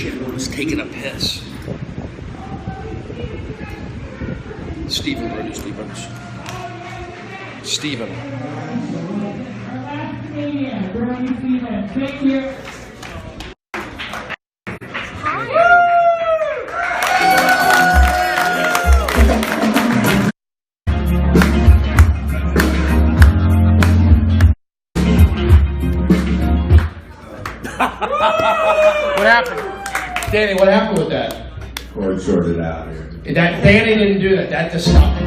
shit, one was taking a piss. Stephen, Brody Stevens. Stephen. Thank you. What happened? Danny, what happened with that? Cord sorted out here. Danny didn't do that. That just stopped.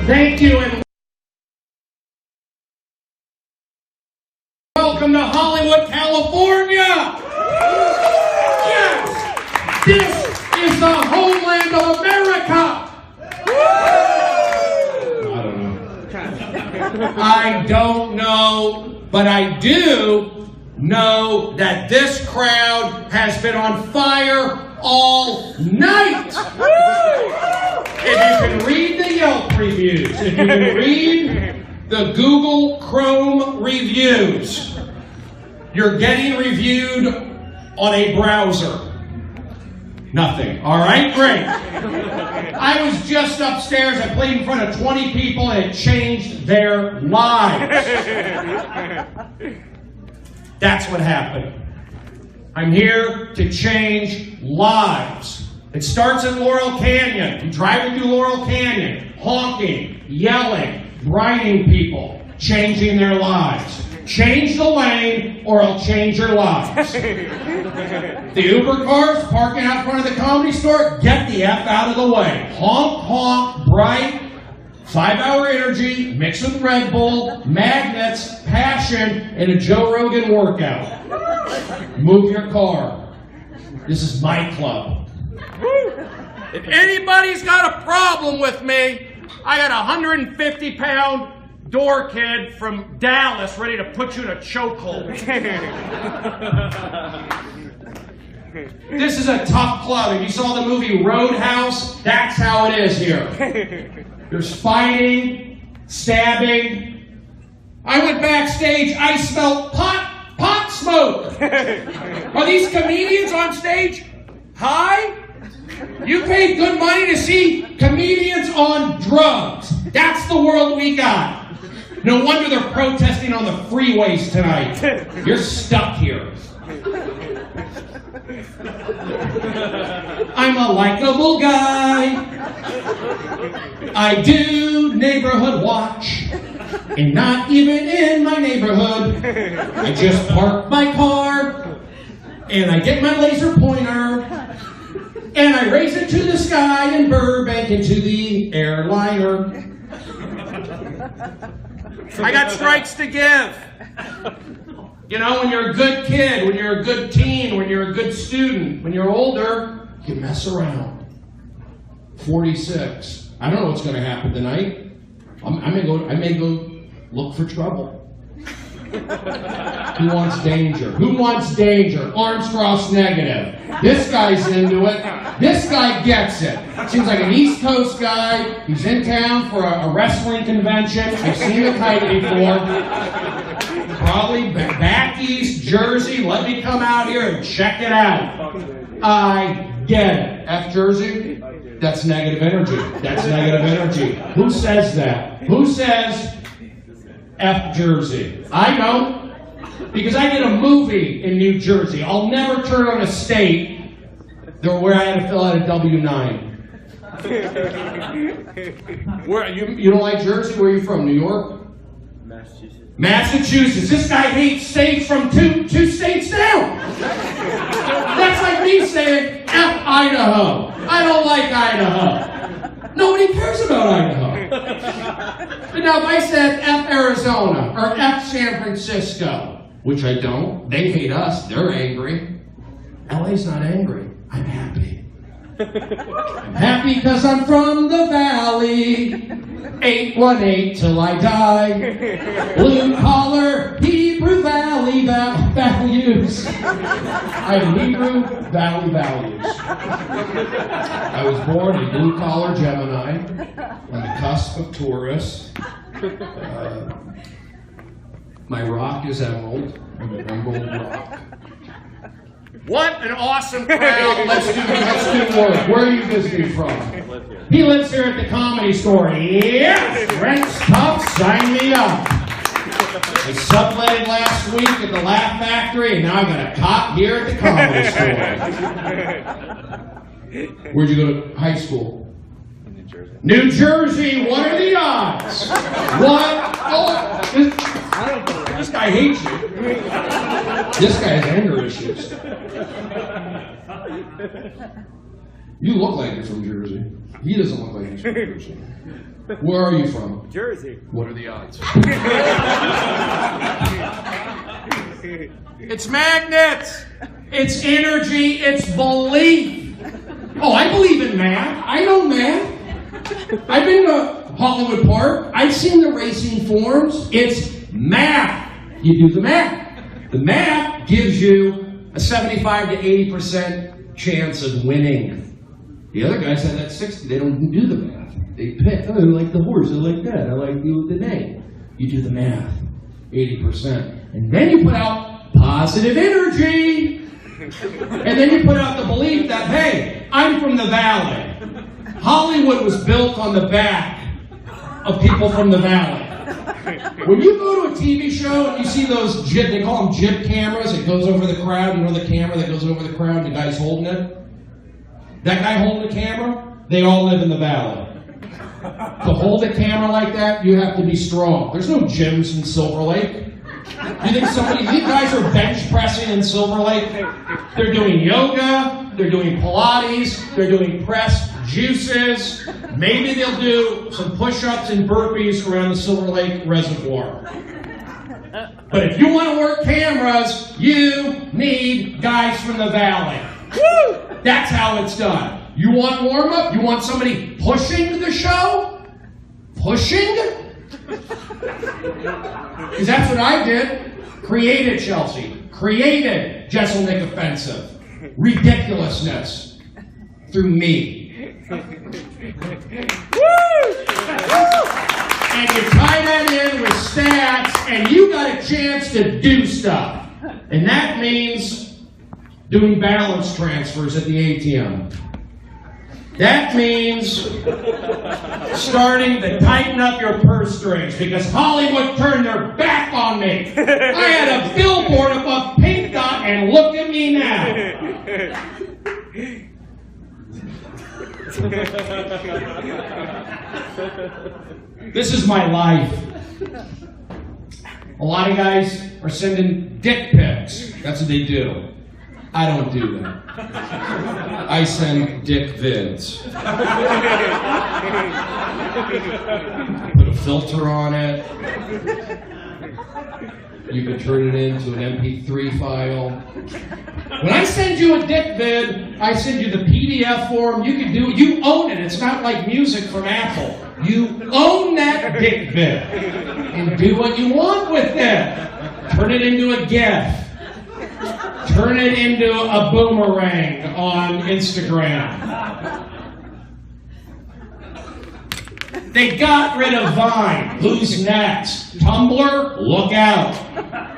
Thank you and welcome to Hollywood, California! Yes! This is the homeland of America! I don't know, but I do know that this crowd has been on fire all night! If you can read the Yelp reviews, if you can read the Google Chrome reviews, you're getting reviewed on a browser. Nothing. All right, great. I was just upstairs. I played in front of 20 people and it changed their lives. That's what happened. I'm here to change lives. It starts at Laurel Canyon. I'm driving through Laurel Canyon, honking, yelling, bribing people, changing their lives. Change the lane or I'll change your lives. The Uber cars parking out front of the Comedy Store, get the F out of the way. Honk, honk, bright, 5-hour energy, mixed with Red Bull, magnets, passion, and a Joe Rogan workout. Move your car. This is my club. If anybody's got a problem with me, I got a 150-pound door kid from Dallas ready to put you in a chokehold. This is a tough club. If you saw the movie Roadhouse, that's how it is here. There's fighting, stabbing. I went backstage, I smelled pot smoke. Are these comedians on stage high? You paid good money to see comedians on drugs. That's the world we got. No wonder they're protesting on the freeways tonight. You're stuck here. I'm a likable guy. I do neighborhood watch. And not even in my neighborhood. I just park my car. And I get my laser pointer. And I raise it to the sky in Burbank into the airliner. I got strikes to give. You know, when you're a good kid, when you're a good teen, when you're a good student, when you're older, you mess around. 46. I don't know what's going to happen tonight. I may go look for trouble. Who wants danger? Who wants danger? Armstrong's negative. This guy's into it. This guy gets it. Seems like an East Coast guy. He's in town for a wrestling convention. I've seen the kite before. Probably back east, Jersey. Let me come out here and check it out. I get it. F Jersey? That's negative energy. That's negative energy. Who says that? Who says F Jersey? I don't. Because I did a movie in New Jersey. I'll never turn on a state where I had to fill out a W-9. Where you don't like Jersey? Where are you from? New York? Massachusetts. This guy hates states from two states down. That's like me saying F Idaho. I don't like Idaho. Nobody cares about Idaho. But now if I said F Arizona or F San Francisco, which I don't, they hate us. They're angry. LA's not angry. I'm happy. I'm happy because I'm from the valley. 818 till I die. Blue collar, Hebrew Valley values. values. I have Hebrew Valley values. I was born a blue-collar Gemini on the cusp of Taurus. My rock is emerald. I'm an emerald rock. What an awesome crowd. Let's do work. Where are you visiting from? He lives here at the Comedy Store. Yes! Rent's tough. Sign me up. I subletted last week at the Laugh Factory, and now I got a cot here at the Comedy Store. Where'd you go to high school? New Jersey. New Jersey. What are the odds? What? Oh, this guy hates you. This guy has anger issues. You look like you're from Jersey. He doesn't look like he's from Jersey. Where are you from? Jersey. What are the odds? It's magnets. It's energy. It's belief. Oh, I believe in math. I know math. I've been to Hollywood Park. I've seen the racing forms. It's math. You do the math. The math gives you a 75 to 80% chance of winning. The other guys have that 60. They don't do the math. They pick. Oh, I like the horse. I like that. I like you with the name. You do the math. 80%. And then you put out positive energy. And then you put out the belief that, hey, I'm from the valley. Hollywood was built on the back of people from the valley. When you go to a TV show and you see those jib, they call them jib cameras, it goes over the crowd, you know the camera that goes over the crowd, the guy's holding it? That guy holding the camera, they all live in the valley. To hold a camera like that, you have to be strong. There's no gyms in Silver Lake. You think guys are bench pressing in Silver Lake? They're doing yoga, they're doing Pilates, they're doing pressed juices. Maybe they'll do some push-ups and burpees around the Silver Lake Reservoir. But if you want to work cameras, you need guys from the valley. Woo! That's how it's done. You want warm-up? You want somebody pushing the show? Pushing? Because that's what I did. Created Chelsea. Created Jesselnick Offensive. Ridiculousness. Through me. And you tie that in with stats, and you got a chance to do stuff. And that means doing balance transfers at the ATM. That means starting to tighten up your purse strings because Hollywood turned their back on me. I had a billboard above Pink Dot, and look at me now. This is my life. A lot of guys are sending dick pics. That's what they do. I don't do that. I send dick vids. Put a filter on it. You can turn it into an MP3 file. When I send you a dick vid, I send you the PDF form. You can do it. You own it. It's not like music from Apple. You own that dick vid. And do what you want with it. Turn it into a GIF. Turn it into a boomerang on Instagram. They got rid of Vine. Who's next? Tumblr? Look out.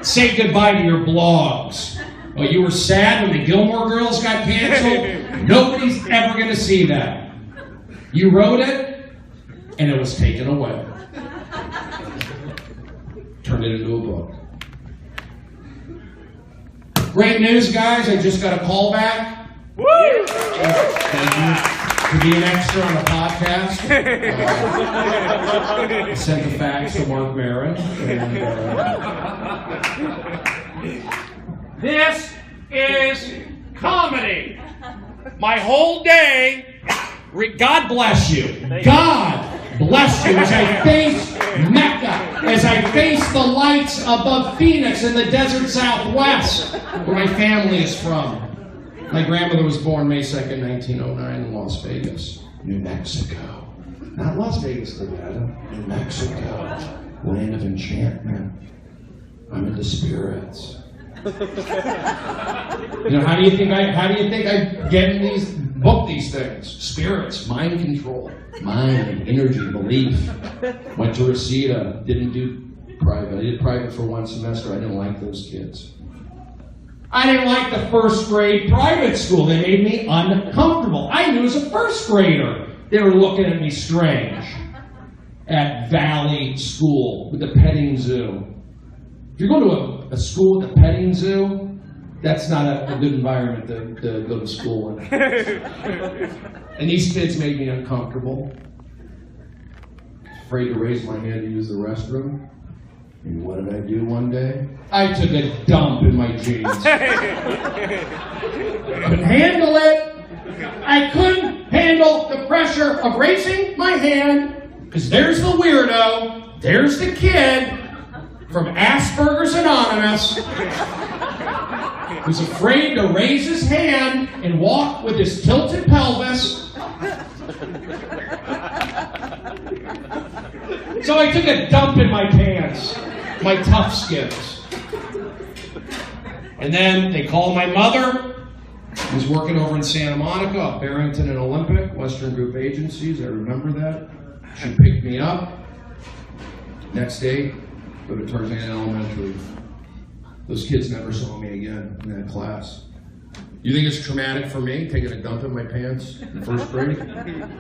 Say goodbye to your blogs. Oh, you were sad when the Gilmore Girls got canceled? Nobody's ever going to see that. You wrote it, and it was taken away. Turned it into a book. Great news, guys. I just got a call back. Woo! Thank you for being extra on a podcast. I sent the fax to Mark Maron. This is comedy. My whole day. God bless you. God bless you as I face Mecca, as I face the lights above Phoenix in the desert Southwest, where my family is from. My grandmother was born May 2nd, 1909 in Las Vegas, New Mexico. Not Las Vegas, Nevada, New Mexico. Land of enchantment. I'm into spirits. You know, how do you think I get in book these things? Spirits, mind control, mind, energy, belief. Went to Reseda, didn't do private. I did private for one semester. I didn't like those kids. I didn't like the first grade private school. They made me uncomfortable. I knew as a first grader they were looking at me strange. At Valley School with the petting zoo. If you're going to a school with a petting zoo, that's not a good environment to go to school in. And these kids made me uncomfortable. Afraid to raise my hand to use the restroom. And what did I do one day? I took a dump in my jeans. Couldn't handle it. I couldn't handle the pressure of raising my hand, because there's the weirdo, there's the kid from Asperger's Anonymous who's afraid to raise his hand and walk with his tilted pelvis. So I took a dump in my pants, my tough skins. And then they called my mother, who was working over in Santa Monica, Barrington and Olympic, Western Group Agencies, I remember that. She picked me up. Next day, go to Tarzan Elementary. Those kids never saw me again in that class. You think it's traumatic for me, taking a dump in my pants in first grade?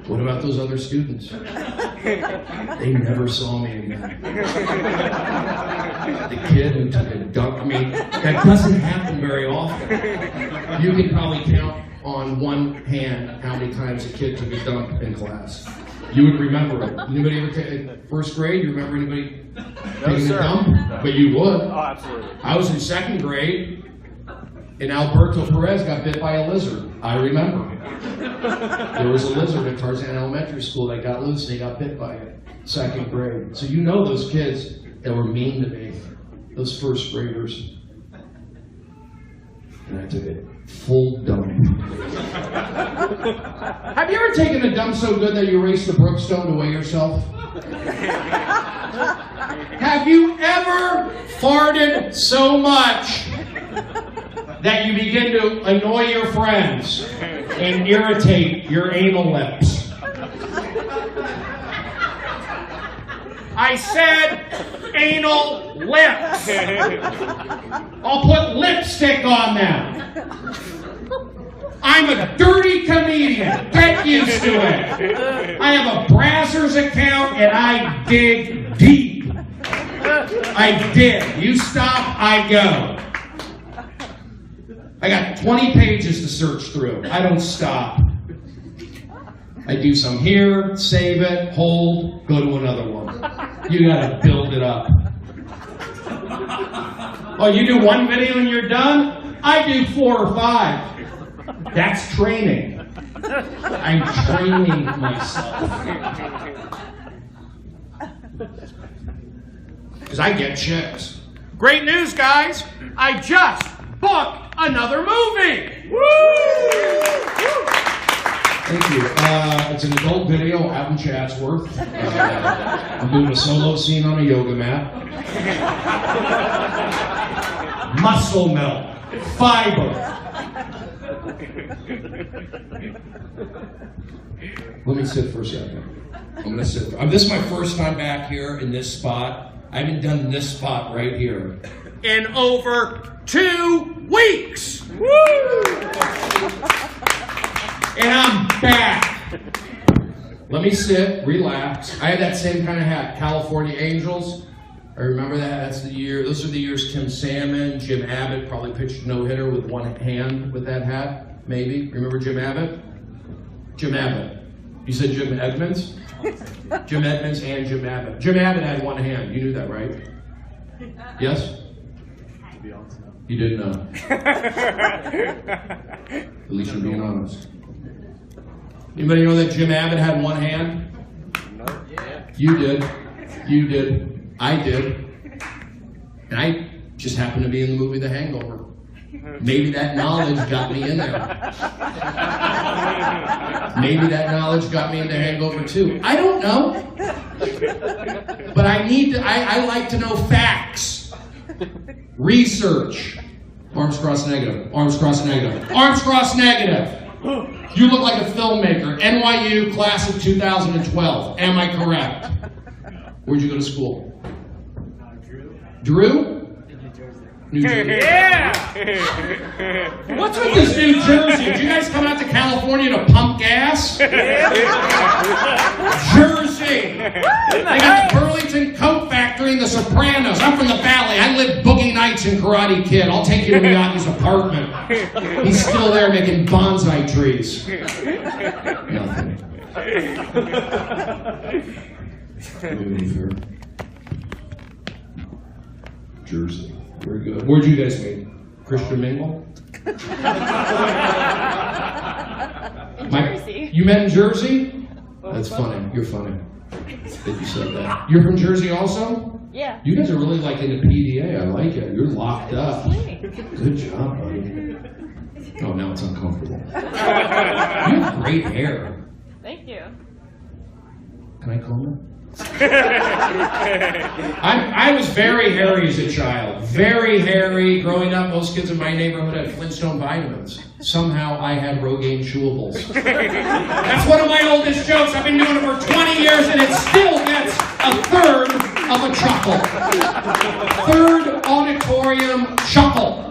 What about those other students? They never saw me again. The kid who took a dump, I mean, that doesn't happen very often. You can probably count on one hand how many times a kid took a dump in class. You would remember it. Anybody ever take first grade? You remember anybody taking a dump? No. But you would. Oh, absolutely. I was in second grade, and Alberto Perez got bit by a lizard. I remember. There was a lizard at Tarzan Elementary School that got loose, and he got bit by it. Second grade. So you know those kids that were mean to me, those first graders. And I took a full dump. Have you ever taken a dump so good that you raced the Brookstone to weigh yourself? Have you ever farted so much that you begin to annoy your friends and irritate your anal lips? I said anal lips. I'll put lipstick on them. I'm a dirty comedian. Get used to it. I have a Brazzers account and I dig deep. I dig. You stop, I go. I got 20 pages to search through. I don't stop. I do some here, save it, hold, go to another one. You gotta build it up. Oh, you do one video and you're done? I do 4 or 5. That's training. I'm training myself. Because I get checks. Great news, guys! I just booked another movie! Woo! Thank you. It's an adult video out in Chatsworth. I'm doing a solo scene on a yoga mat. Muscle milk. Fiber. Let me sit for a second. I'm going to sit. This is my first time back here in this spot. I haven't done this spot right here in over 2 weeks. Woo! And I'm back. Let me sit, relax. I had that same kind of hat, California Angels. I remember that. That's the year. Those are the years Tim Salmon, Jim Abbott probably pitched a no-hitter with one hand with that hat. Maybe. Remember Jim Abbott? Jim Abbott. You said Jim Edmonds? Jim Edmonds and Jim Abbott. Jim Abbott had one hand. You knew that, right? Yes? You didn't know. At least you're being honest. Anybody know that Jim Abbott had one hand? No. You did. You did. I did. And I just happened to be in the movie The Hangover. Maybe that knowledge got me in there. Maybe that knowledge got me into Hangover too. I don't know. But I like to know facts. Research. Arms crossed negative. Arms crossed negative. Arms crossed negative. You look like a filmmaker. NYU, class of 2012. Am I correct? Where'd you go to school? Drew? New Jersey. Yeah! What's with this New Jersey? Did you guys come out to California to pump gas? Jersey! They got the Burlington Coat Factory and the Sopranos. I'm from the Valley. I lived Boogie Nights and Karate Kid. I'll take you to Miyagi's apartment. He's still there making bonsai trees. Nothing. Jersey. Very good. Where'd you guys meet? Christian Mingle? Jersey. You met in Jersey? That's funny. You're funny that you said that. You're from Jersey also? Yeah. You guys are really like into PDA. I like it. You're locked up. Sweet. Good job, buddy. Oh, now it's uncomfortable. You have great hair. Thank you. Can I comb it? I was very hairy as a child. Very hairy. Growing up, most kids in my neighborhood had Flintstone vitamins. Somehow I had Rogaine chewables. That's one of my oldest jokes. I've been doing it for 20 years and it still gets a third of a chuckle. Third auditorium chuckle.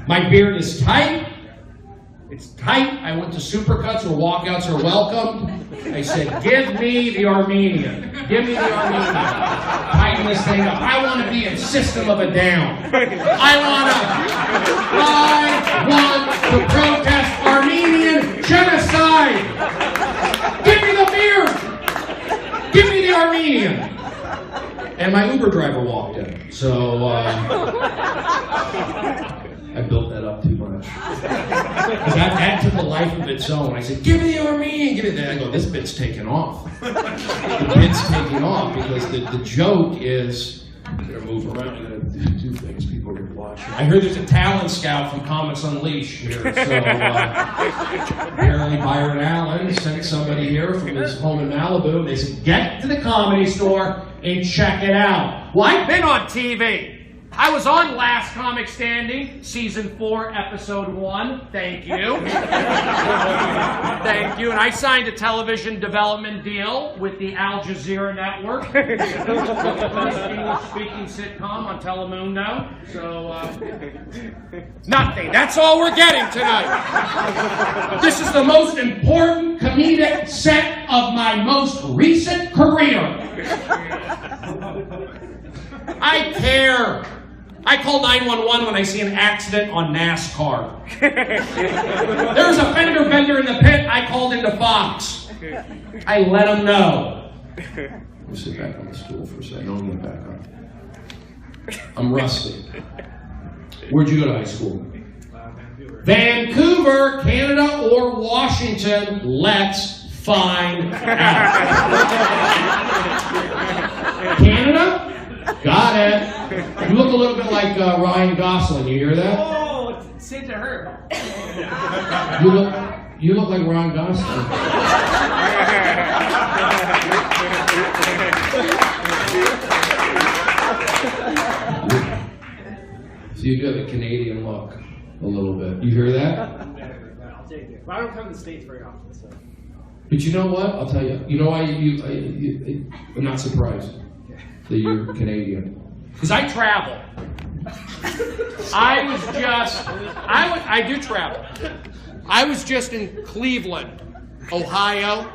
My beard is tight. It's tight. I went to supercuts where walkouts are welcomed. I said, give me the Armenian. Give me the Armenian. Tighten this thing up. I want to be in System of a Down. I want to protest Armenian genocide. Give me the beard. Give me the Armenian. And my Uber driver walked in. So, I built that up too much. That took a life of its own. I said, give me the Armenian, give me that. I go, this bit's taking off. The bit's taking off because the joke is, I'm going to move around, I'm going to do things people are going to watch. I heard there's a talent scout from Comics Unleashed here. So apparently Byron Allen sent somebody here from his home in Malibu. They said, get to the Comedy Store and check it out. Well, I've been on TV. I was on Last Comic Standing, Season 4, Episode 1. Thank you. Thank you. And I signed a television development deal with the Al Jazeera Network. The first English-speaking sitcom on Telemundo. So, nothing. That's all we're getting tonight. This is the most important comedic set of my most recent career. I care. I call 911 when I see an accident on NASCAR. There's a fender bender in the pit. I called into Fox. I let them know. Let me sit back on the stool for a second. No, I'm going back up. I'm rusty. Where'd you go to high school? Vancouver, Canada, or Washington? Let's find out. Canada? Got it. You look a little bit like Ryan Gosling. You hear that? Oh, say it to her. You look like Ryan Gosling. So you do have a Canadian look, a little bit. You hear that? I'll take it. But I don't come to the States very often, so. But you know what? I'll tell you. You know why I'm not surprised that you're Canadian. Because I travel. I do travel. I was just in Cleveland, Ohio,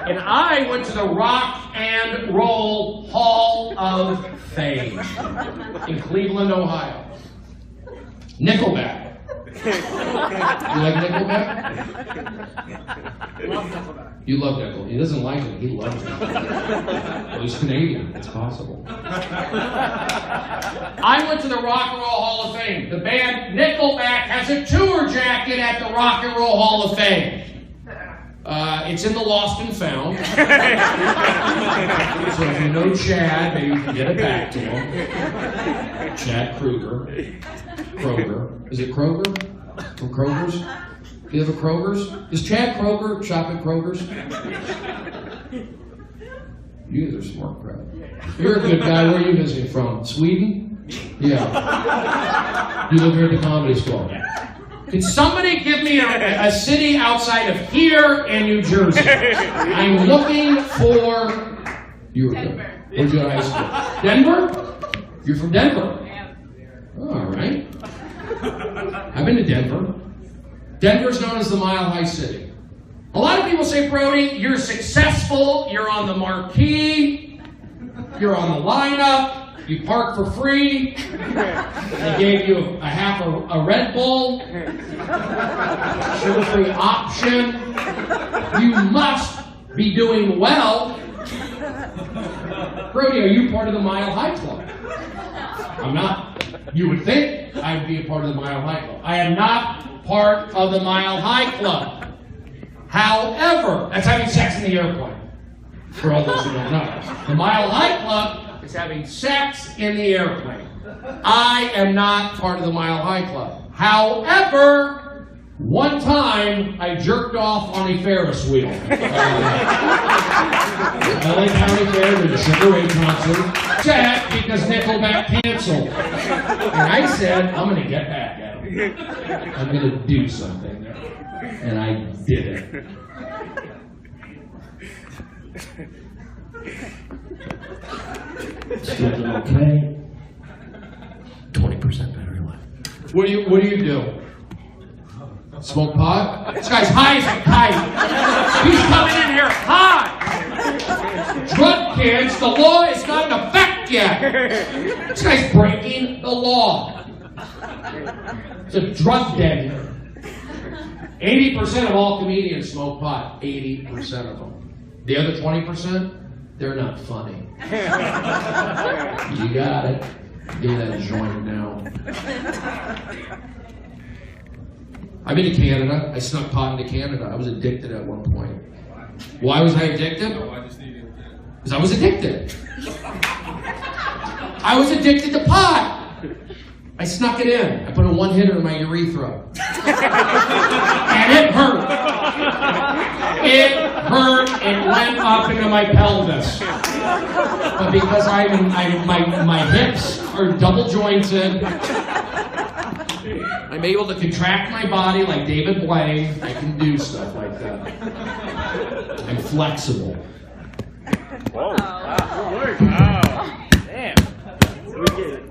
and I went to the Rock and Roll Hall of Fame in Cleveland, Ohio. Nickelback. You like Nickelback? Love Nickelback. You love Nickelback. He doesn't like it. He loves it. Well, he's Canadian. It's possible. I went to the Rock and Roll Hall of Fame. The band Nickelback has a tour jacket at the Rock and Roll Hall of Fame. It's in the Lost and Found. So if you know Chad, maybe you can get it back to him. Chad Kroger. Is it Kroger? From Kroger's? Do you have a Kroger's? Is Chad Kroger shop at Kroger's? You guys are smart crowd. You're a good guy. Where are you visiting from? Sweden? Yeah. You live here at the Comedy Store. Can somebody give me a city outside of here in New Jersey? I'm looking for... Denver. Where'd you go to high school? Denver? You're from Denver? Yeah. All right. I've been to Denver. Denver's known as the Mile High City. A lot of people say, Brody, you're successful, you're on the marquee, you're on the lineup, you park for free, they gave you a half a Red Bull, sugar-free option. You must be doing well. Brody, are you part of the Mile High Club? I'm not. You would think I'd be a part of the Mile High Club. I am not part of the Mile High Club. However, that's having sex in the airplane. For all those who don't know. The Mile High Club is having sex in the airplane. I am not part of the Mile High Club. However, one time I jerked off on a Ferris wheel. LA County Fair with the Sugar Ray concert. Sad because Nickelback canceled. And I said, I'm going to get back at him. I'm going to do something. And I did it. Still doing okay? 20% battery life. What do you do? Smoke pot? This guy's high as a kite. He's coming in here high. Drug kids, the law is not in effect yet. This guy's breaking the law. It's a drug den here. 80% of all comedians smoke pot. 80% of them. The other 20%, they're not funny. You got it. Give that joint now. I've been to Canada. I snuck pot into Canada. I was addicted at one point. Why was I addicted? Because I was addicted. I was addicted to pot. I snuck it in. I put a one-hitter in my urethra. And it hurt. It hurt. It went up into my pelvis. But because my hips are double jointed, I'm able to contract my body like David Blaine. I can do stuff like that. I'm flexible. Whoa. Wow. Damn. We get it.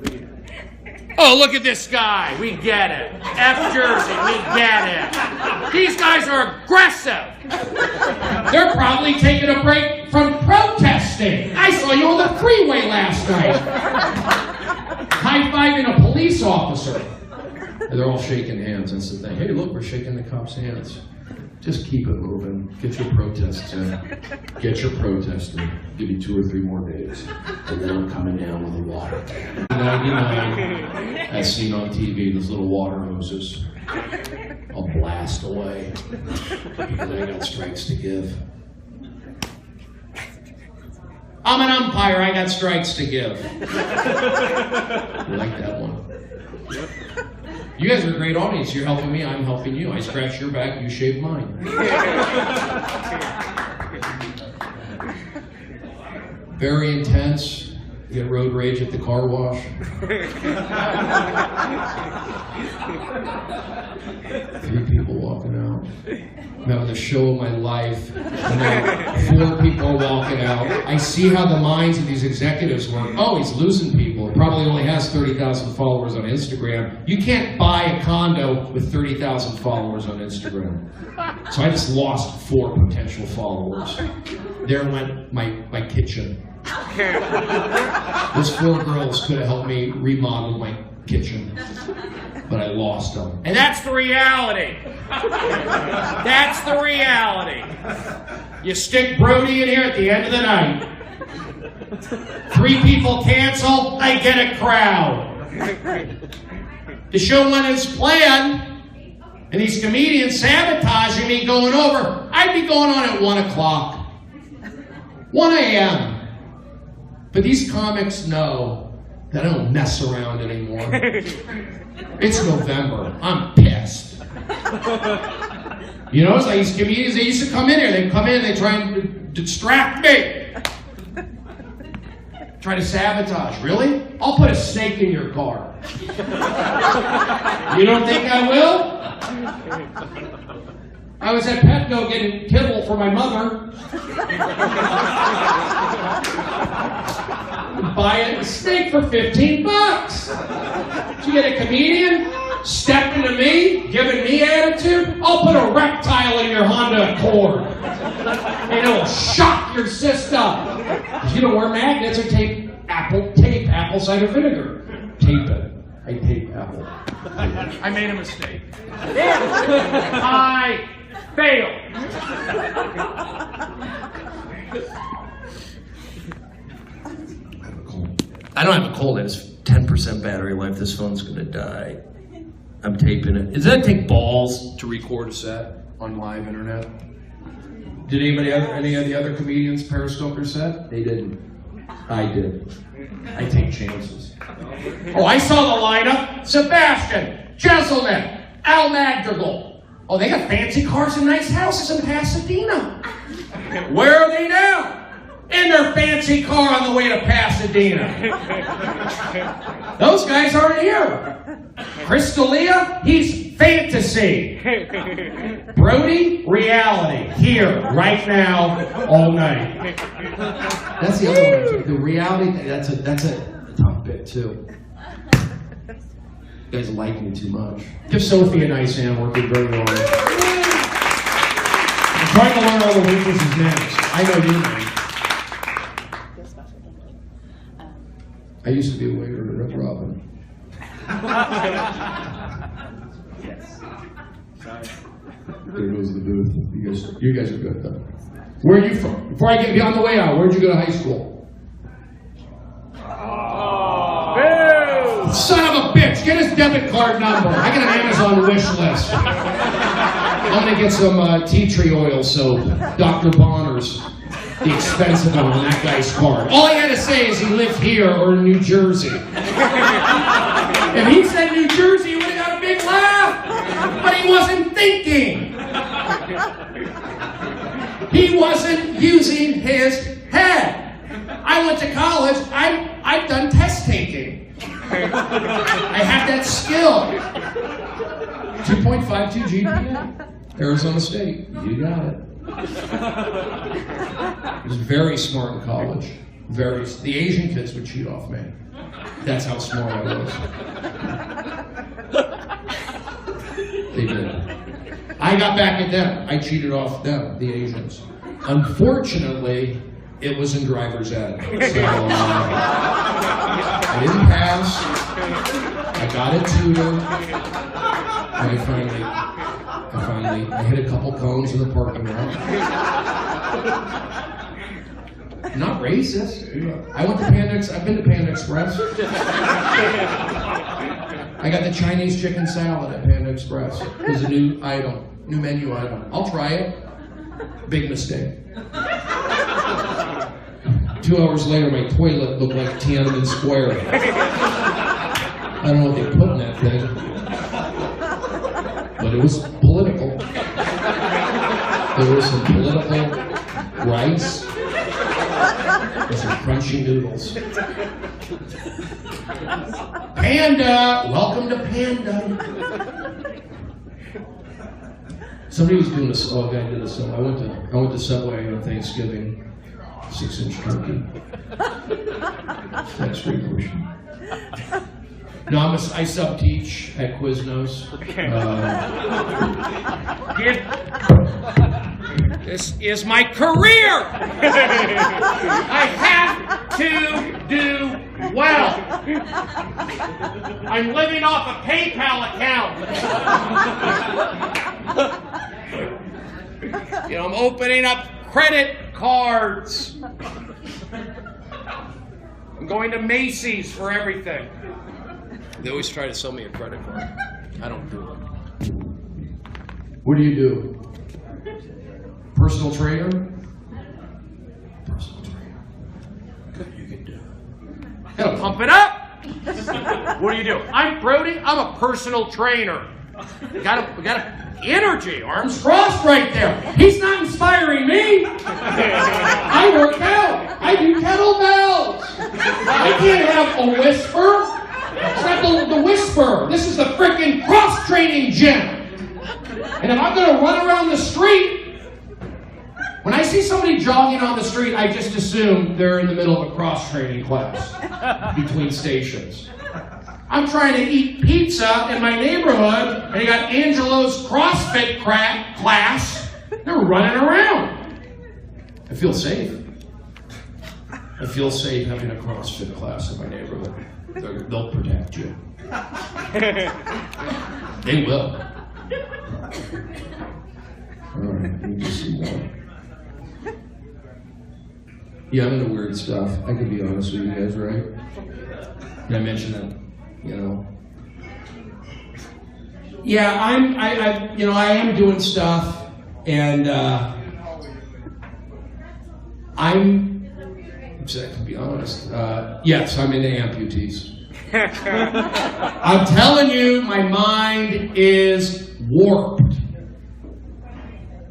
Oh, look at this guy. We get it. F Jersey, we get it. These guys are aggressive. They're probably taking a break from protesting. I saw you on the freeway last night. High-fiving a police officer. And they're all shaking hands. That's the thing. Hey, look, we're shaking the cops' hands. Just keep it moving. Get your protests in. Get your protest in. Give you 2 or 3 more days. And then I'm coming down with a water can. 99, as seen on TV, those little water hoses. I'll blast away. Because I got strikes to give. I'm an umpire. I got strikes to give. You like that one? Yep. You guys are a great audience. You're helping me, I'm helping you. I scratch your back, you shave mine. Very intense. You get road rage at the car wash. 3 people walking out. I'm having the show of my life. And then 4 people are walking out. I see how the minds of these executives work. Oh, he's losing people. He probably only has 30,000 followers on Instagram. You can't buy a condo with 30,000 followers on Instagram. So I just lost 4 potential followers. There went my kitchen. Those 4 girls could have helped me remodel my kitchen. But I lost them. And that's the reality. That's the reality. You stick Brody in here at the end of the night. 3 people cancel, I get a crowd. The show went as planned, and these comedians sabotaging me going over. I'd be going on at 1 o'clock. 1 a.m. But these comics know that I don't mess around anymore. It's November. I'm pissed. You know, it's like these comedians, they used to come in here. They'd come in, they try and distract me. Try to sabotage. Really? I'll put a snake in your car. You don't think I will? I was at Petco getting kibble for my mother. Buy a steak for $15. Did you get a comedian stepping to me, giving me attitude? I'll put a reptile in your Honda Accord. And it'll shock your system. You know where magnets are tape apple cider vinegar. Tape it. I tape apple. I made a mistake. I failed. I don't have a cold. It has 10% battery life. This phone's gonna die. I'm taping it. Does that take balls to record a set on live internet? Did any of the other comedians Periscope their set? They didn't. I did. I take chances. Oh, I saw the lineup. Sebastian, Jesselman, Al Madrigal. Oh, they got fancy cars and nice houses in Pasadena. Where are they now? In their fancy car on the way to Pasadena. Those guys aren't here. Chris D'Elia, he's fantasy. Brody, reality. Here, right now, all night. That's the other one. The reality thing, that's a tough bit too. You guys like me too much. Give Sophie a nice hand, working very hard. I'm trying to learn all the waitresses' names. I know you know. I used to be a waiter at Red Robin. Yes. Sorry. There goes the booth. You guys are good though. Where are you from? Before I get on the way out, where'd you go to high school? Boo! Son of a bitch! Get his debit card number. I got an Amazon wish list. I'm gonna get some tea tree oil soap, Dr. Bonner's. The expensive one on that guy's card. All he had to say is he lived here or in New Jersey. If he said New Jersey, he would have got a big laugh. But he wasn't thinking. He wasn't using his head. I went to college. I've done test taking. I have that skill. 2.52 GPA. Arizona State. You got it. I was very smart in college. The Asian kids would cheat off me. That's how smart I was. They did. I got back at them. I cheated off them, the Asians. Unfortunately, it was in driver's ed. So I didn't pass. I got a tutor. And I hit a couple cones in the parking lot. Not racist. I've been to Panda Express. I got the Chinese chicken salad at Panda Express. It was a new menu item. I'll try it. Big mistake. 2 hours later, my toilet looked like Tiananmen Square. I don't know what they put in that thing. But it was political. There was some political rice and some crunchy noodles. Panda! Welcome to Panda. Somebody was doing a guy did a song. I went to Subway on Thanksgiving. 6-inch turkey. That's pretty cool. No, I sub-teach at Quiznos. This is my career! I have to do well. I'm living off a PayPal account. I'm opening up credit cards. I'm going to Macy's for everything. They always try to sell me a credit card. I don't do it. What do you do? Personal trainer? Personal trainer. Good, you can do it. Gotta pump it up! What do you do? I'm Brody, I'm a personal trainer. We gotta energy, arms crossed right there. He's not inspiring me. I work out. I do kettlebells. I can't have a whisper. It's not the whisper. This is the freaking cross-training gym. And if I'm going to run around the street, when I see somebody jogging on the street, I just assume they're in the middle of a cross-training class between stations. I'm trying to eat pizza in my neighborhood, and you got Angelo's CrossFit class. They're running around. I feel safe. I feel safe having a CrossFit class in my neighborhood. They'll protect you. They will. All right, let me just see more. Yeah, I'm into weird stuff. I can be honest with you guys, right? And I mentioned that. Yeah, I am doing stuff, and to be honest, yes, I'm into amputees. I'm telling you, my mind is warped.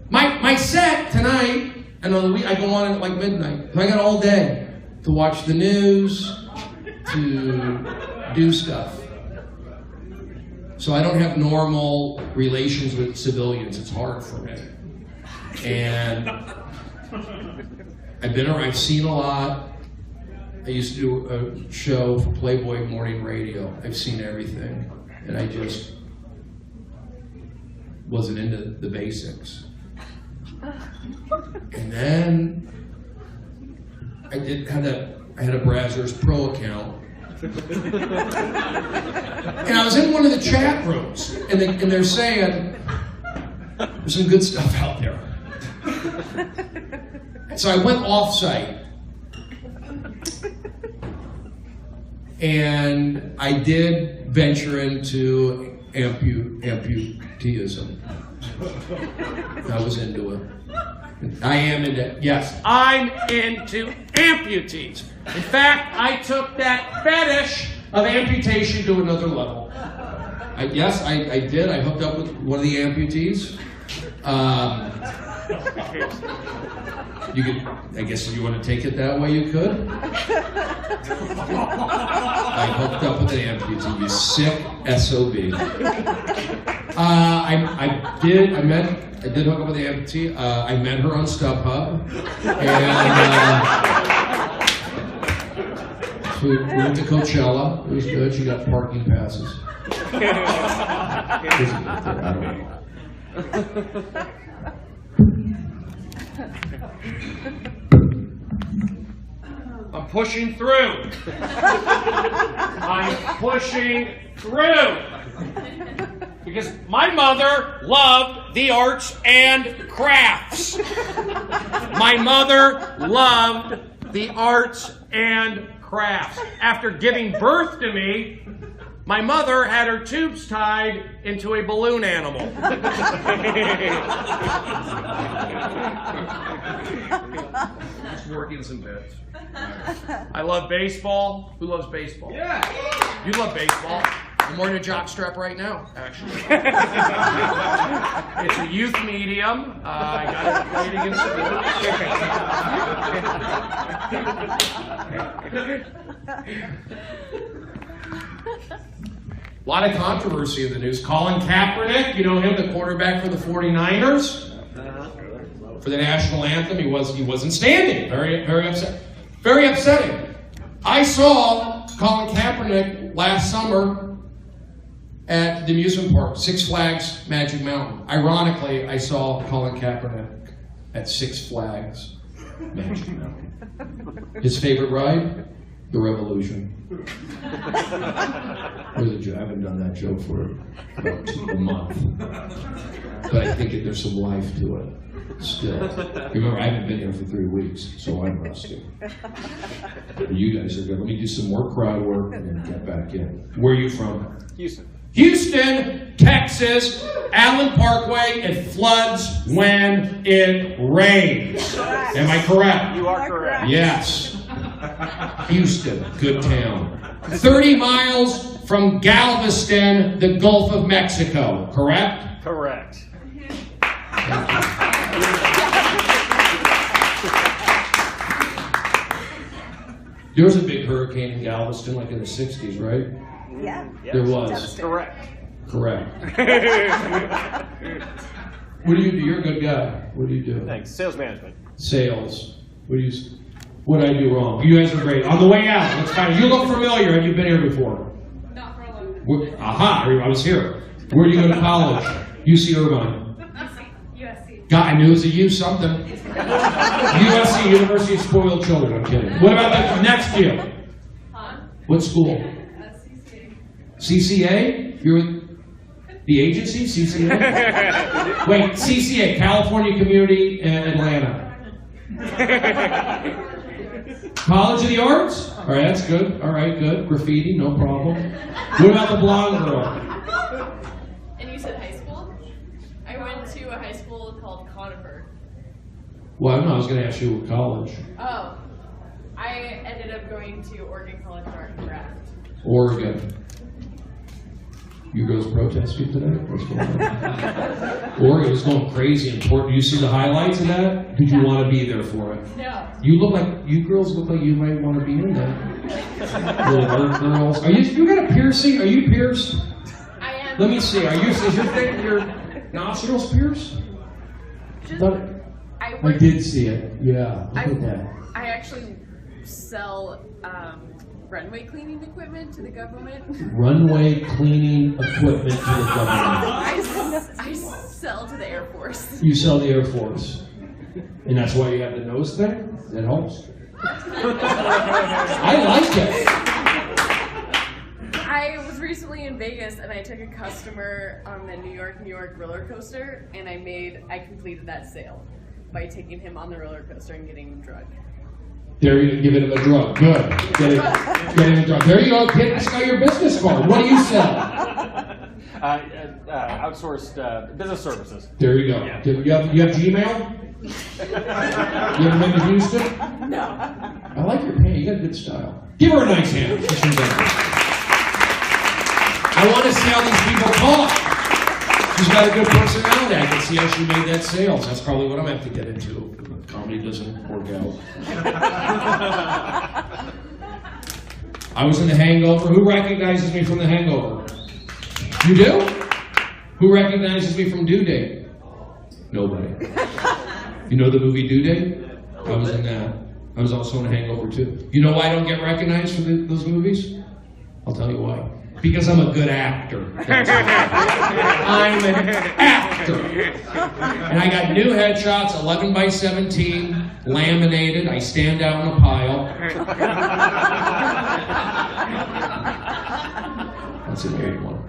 My set tonight, and on the week, I go on at like midnight. So I got all day to watch the news, to do stuff. So I don't have normal relations with civilians. It's hard for me. And I've seen a lot. I used to do a show for Playboy Morning Radio. I've seen everything. And I just wasn't into the basics. And then I had a Brazzers Pro account. And I was in one of the chat rooms, and they're saying, there's some good stuff out there. So I went off-site, and I did venture into amputeeism. I was into it. I am into, yes, I'm into amputees. In fact, I took that fetish of amputation to another level. I did. I hooked up with one of the amputees. You could, I guess if you want to take it that way, you could. I hooked up with an amputee, you sick SOB. I did hook up with the amputee. I met her on StubHub, and so we went to Coachella. It was good. She got parking passes. I don't know. I'm pushing through. I'm pushing through. Because my mother loved the arts and crafts. My mother loved the arts and crafts. After giving birth to me, my mother had her tubes tied into a balloon animal. Just working some bits. I love baseball. Who loves baseball? Yeah. You love baseball. I'm wearing a jockstrap right now, actually. It's a youth medium. I got it played against A lot of controversy in the news. Colin Kaepernick, you know him, the quarterback for the 49ers? For the national anthem, he wasn't standing. Very upset. Very upsetting. I saw Colin Kaepernick last summer at the amusement park, Six Flags Magic Mountain. Ironically, I saw Colin Kaepernick at Six Flags Magic Mountain. His favorite ride? The Revolution. I haven't done that joke for about a month. But I think there's some life to it still. Remember, I haven't been here for 3 weeks, so I'm rusty. You guys are good. Let me do some more crowd work and then get back in. Where are you from? Houston, Texas, Allen Parkway, it floods when it rains. Am I correct? You are correct. Yes. Houston, good town. 30 miles from Galveston, the Gulf of Mexico, correct? Correct. There was a big hurricane in Galveston, like in the 60s, right? Yeah. There was. Devastating. Correct. What do you do? You're a good guy. What do you do? Thanks. Sales management. Sales. What do I do wrong? You guys are great. On the way out, let's find. You look familiar. Have you been here before? Not for a long time. Aha! I was here. Where do you go to college? UC Irvine. USC. God, I knew it was a U something. USC, University of Spoiled Children. I'm kidding. What about the next year? Huh? What school? CCA. CCA? You're with the agency? CCA? Wait, CCA, California Community in Atlanta. College of the Arts? All right, that's good. All right, good. Graffiti, no problem. What about the blonde girl? And you said high school? I went to a high school called Conifer. Well, no, I was going to ask you what college. Oh. I ended up going to Oregon College of Art and Craft. Oregon. You girls protesting today? What's going on? Oregon is going crazy important. Do you see the highlights of that? Did you want to be there for it? No. You girls look like you might want to be in that. Little art girls. You got a piercing? Are you pierced? I am. Let me see. Is your nostrils pierced? I did see it. Yeah. Look at that. I actually sell runway cleaning equipment to the government. Runway cleaning equipment to the government. I sell to the Air Force. You sell the Air Force. And that's why you have the nose thing? That helps. I like it. I was recently in Vegas and I took a customer on the New York roller coaster and I completed that sale by taking him on the roller coaster and getting him drugged. There you go, giving him a drug. Good. Get him a drug. There you go. Get this guy your business card. What do you sell? Outsourced business services. There you go. Yeah. You have Gmail? You ever been to Houston? No. I like your paint. You got good style. Give her a nice hand. I want to see how these people talk. She's got a good personality. I can see how she made that sales. That's probably what I'm going to have to get into. Comedy doesn't work out. I was in The Hangover. Who recognizes me from The Hangover? You do? Who recognizes me from Due Date? Nobody. You know the movie Due Date? I was in that. I was also in The Hangover too. You know why I don't get recognized for those movies? I'll tell you why. Because I'm a good actor. That's why. I'm an actor. And I got new headshots, 11 by 17, laminated. I stand out in a pile. That's an old one.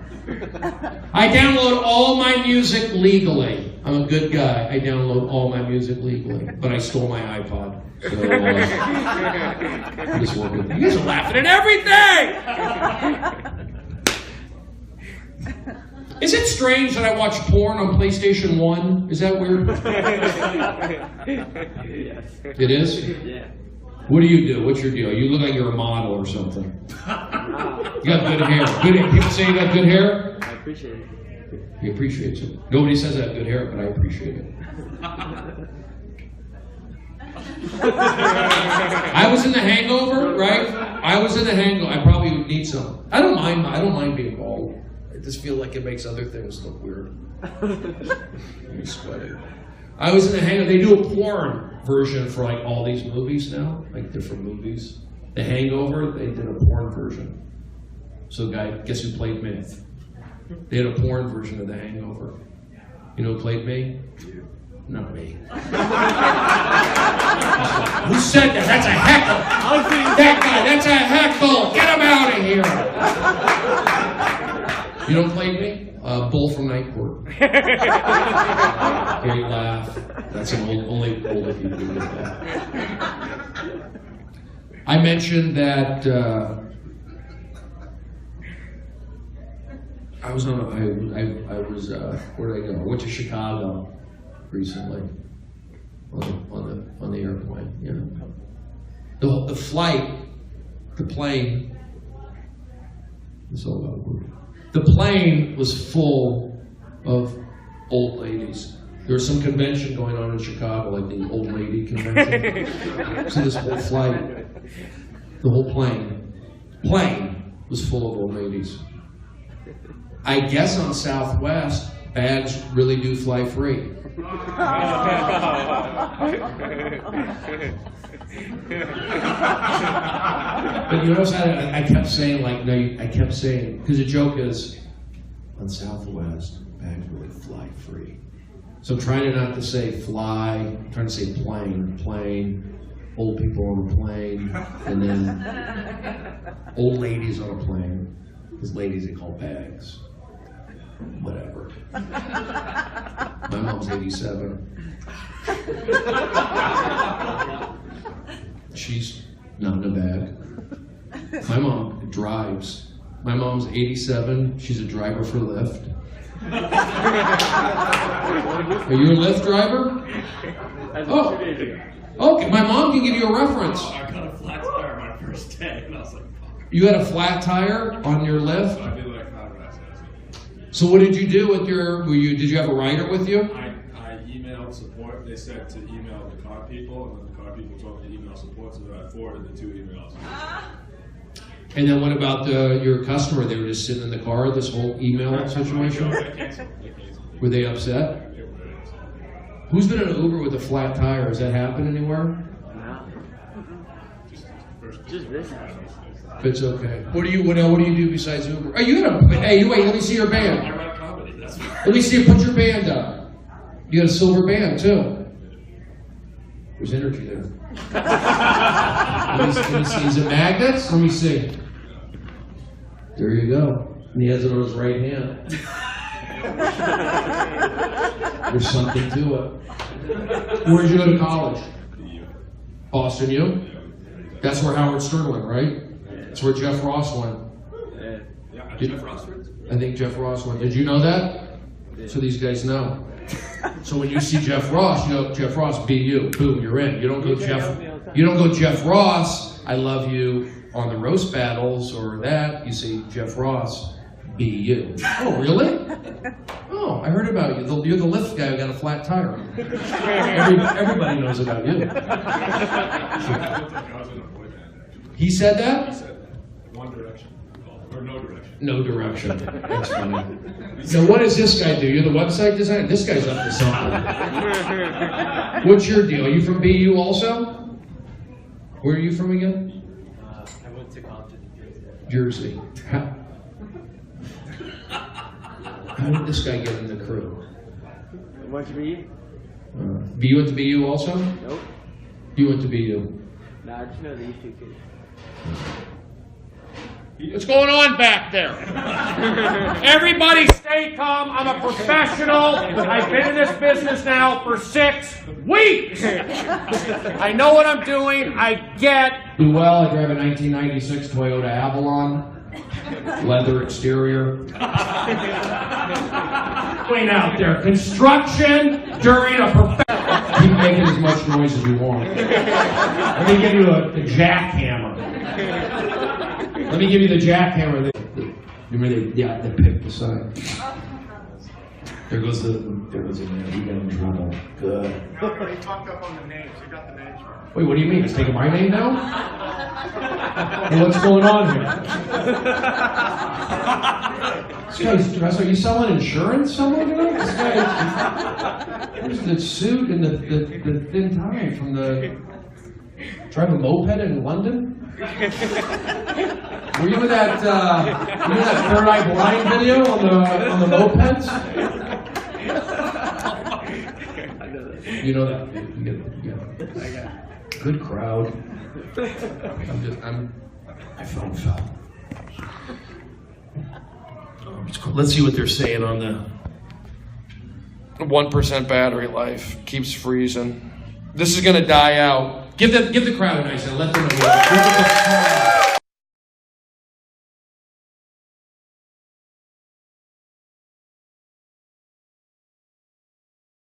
I download all my music legally. I'm a good guy. I download all my music legally. But I stole my iPod. So, I'm just working. You guys are laughing at everything! Is it strange that I watch porn on PlayStation 1? Is that weird? It is? Yeah. What do you do? What's your deal? You look like you're a model or something. You got good hair. People say you got good hair? I appreciate it. He appreciates it. Nobody says I have good hair, but I appreciate it. I was in The Hangover, right? I was in The Hangover. I probably would need some. I don't mind being bald. I just feel like it makes other things look weird. I'm sweating. I was in The Hangover. They do a porn version for like all these movies now, like different movies. The Hangover, they did a porn version. So guess who played me? They had a porn version of The Hangover. You know who played me? Not me. Who said that? That's a heckle. That guy, that's a heckle. Get him out of here. You don't play me? Bull from Night Court. Great laugh. That's an only older people do that. I mentioned that I was on. Where did I go? I went to Chicago recently on the airplane. You know, the flight, the plane. It's all about work. The plane was full of old ladies. There was some convention going on in Chicago, like the old lady convention. So this whole flight, the whole plane was full of old ladies. I guess on Southwest, bags really do fly free. But you notice I kept saying, like, no, I kept saying, because the joke is, on Southwest, bags really fly free. So I'm trying not to say fly, I'm trying to say plane, old people on a plane, and then old ladies on a plane, because ladies they call bags. Whatever. My mom's 87. She's not in a bag. My mom drives. My mom's 87. She's a driver for Lyft. Are you a Lyft driver? Oh. Okay, my mom can give you a reference. I got a flat tire my first day, and I was like, fuck. You had a flat tire on your Lyft? I did like contrast. So what did you do with your, did you have a rider with you? I emailed support. They said to email the car people, and then the car people told me to email support, so I forwarded the 2 emails. And then what about your customer? They were just sitting in the car, this whole email situation? They canceled. Were they upset? Who's been in an Uber with a flat tire? Has that happened anywhere? No. Just this house. It's okay. What do you do besides Uber? Oh, you got a, hey, wait, let me see your band. I write comedy, that's what. Let me see you put your band up. You got a silver band too. There's energy there. Let me see. Is it magnets? Let me see. There you go. And he has it on his right hand. There's something to it. Where did you go to college? Boston U? That's where Howard Stern went, right? That's where Jeff Ross went. Yeah, Jeff Ross went. I think Jeff Ross went. Did you know that? So these guys know. So when you see Jeff Ross, you know Jeff Ross, BU. Boom, you're in. You don't go Jeff Ross, I love you on the roast battles or that. You say Jeff Ross, BU. Oh, really? Oh, I heard about you. You're the Lyft guy who got a flat tire. Everybody knows about you. I was in a boy band, actually. He said that? He said One Direction, or No Direction. No direction. That's funny. So what does this guy do? You're the website designer? This guy's up to something. What's your deal? Are you from BU also? Where are you from again? I went to college in Jersey. How did this guy get in the crew? What'd you read? You went to BU also? Nope. You went to BU. Nah, I just know these 2 kids. What's going on back there? Everybody stay calm. I'm a professional. I've been in this business now for 6 weeks. I know what I'm doing. I get. Do well. I drive a 1996 Toyota Avalon. Leather exterior. Going out there. Construction during a professional. Keep making as much noise as you want. Let me give you a jackhammer. Let me give you the jackhammer. They picked the sign. There goes the man. He got in trouble. Good. No, he talked up on the names. He got the names wrong. Wait, what do you mean? He's taking my name now? Well, what's going on here? This guy's dressed. Are you selling insurance somewhere? This guy's. Where's the suit and the thin tie from the. Drive a moped in London? Were you in that Third Eye Blind video on the mopeds? You know that? Yeah. Good crowd. I phone fell. Let's see what they're saying on the 1% battery life. Keeps freezing. This is gonna die out. Give the crowd a nice hand. Let them know.